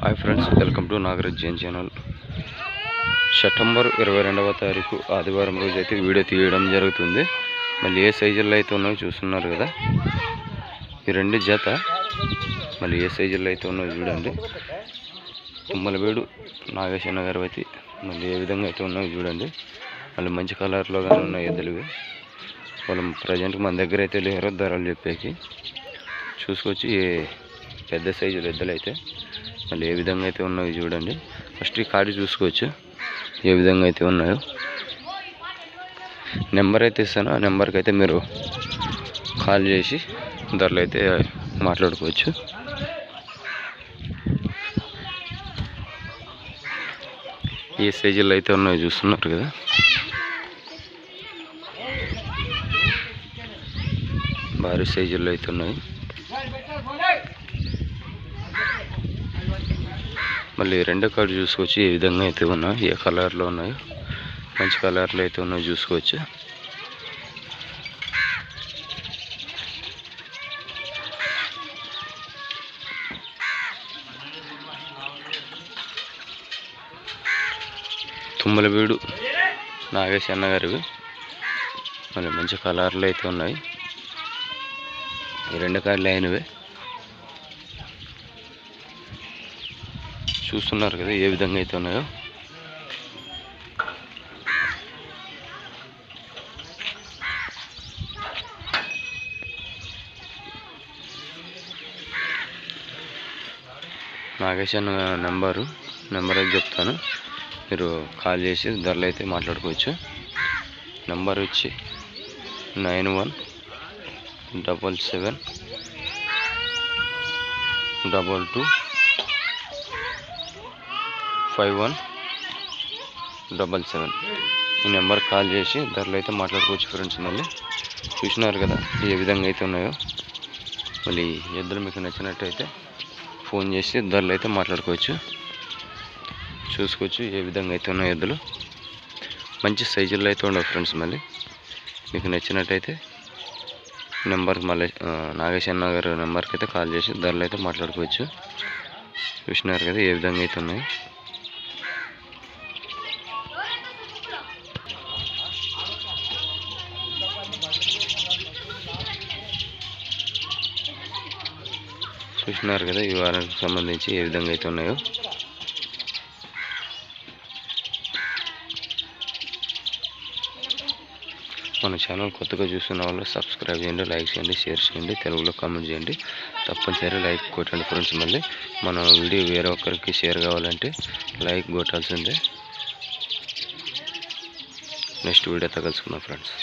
Hi friends, welcome to Nagaraj Jain channel. September 22వ తారీఖు ఆదివారం రోజు అయితే వీడియో తీయడం జరుగుతుంది. మళ్ళీ ఏ సైజుల్లో అయితే ఉన్నాయో చూస్తున్నారు కదా, ఈ రెండు జత మళ్ళీ ఏ సైజుల్లో అయితే ఉన్నాయో చూడండి. తుమ్మలబేడు నాగేశ్వర గారు అయితే మళ్ళీ ఏ విధంగా అయితే ఉన్నాయో చూడండి. మళ్ళీ మంచి కలర్లో కానీ ఉన్నాయి ఎద్దులు. వాళ్ళు ప్రజెంట్ మన దగ్గర అయితే లేరు, ధరలు చెప్పేకి చూసుకొచ్చి పెద్ద సైజులు ఎద్దులు అయితే మళ్ళీ ఏ విధంగా అయితే ఉన్నాయో చూడండి. ఫస్ట్ ఈ కార్డు చూసుకోవచ్చు ఏ విధంగా అయితే ఉన్నాయో. నెంబర్ అయితే ఇస్తాను, ఆ నెంబర్కి అయితే మీరు కాల్ చేసి ధరలు అయితే మాట్లాడుకోవచ్చు. ఏ సైజుల్లో అయితే ఉన్నాయో చూస్తున్నారు కదా. భారీ సైజుల్లో అయితే ఉన్నాయి. మళ్ళీ రెండో కార్డు చూసుకోవచ్చు ఏ విధంగా అయితే ఉన్నాయో, ఏ కలర్లో ఉన్నాయో. మంచి కలర్లో అయితే ఉన్నాయో చూసుకోవచ్చు. తుమ్మలబేడు నాగేశ్వర గారివి మళ్ళీ మంచి కలర్లో అయితే ఉన్నాయి. ఈ రెండు కార్డులు అయినవే చూస్తున్నారు కదా ఏ విధంగా అయితే ఉన్నాయో. నాగేశ్వర నెంబర్ అయితే చెప్తాను, మీరు కాల్ చేసి ధరలు అయితే మాట్లాడుకోవచ్చు. నెంబర్ వచ్చి 9177225177. ఈ నెంబర్ కాల్ చేసి ధరలు అయితే మాట్లాడుకోవచ్చు ఫ్రెండ్స్. మళ్ళీ చూసినారు కదా ఏ విధంగా అయితే ఉన్నాయో. మళ్ళీ ఎద్దులు మీకు నచ్చినట్టయితే ఫోన్ చేసి ధరలు అయితే మాట్లాడుకోవచ్చు. చూసుకోవచ్చు ఏ విధంగా అయితే ఉన్నాయో ఎద్దులు. మంచి సైజుల్లో అయితే ఉండవు ఫ్రెండ్స్. మళ్ళీ మీకు నచ్చినట్టయితే నెంబర్కి మళ్ళీ నాగేశ్వర గారు నెంబర్కి అయితే కాల్ చేసి ధరలు అయితే మాట్లాడుకోవచ్చు. చూసినారు కదా ఏ విధంగా అయితే ఉన్నాయి. చూసినారు కదా ఈ వారానికి సంబంధించి ఏ విధంగా అయితే ఉన్నాయో. మన ఛానల్ కొత్తగా చూస్తున్న వాళ్ళు సబ్స్క్రైబ్ చేయండి, లైక్ చేయండి, షేర్ చేయండి, తెలుగులో కామెంట్ చేయండి. తప్పనిసరి లైక్ కొట్టండి ఫ్రెండ్స్. మళ్ళీ మన వీడియో వేరే ఒక్కరికి షేర్ కావాలంటే లైక్ కొట్టాల్సిందే. నెక్స్ట్ వీడియోతో కలుసుకుందాం ఫ్రెండ్స్.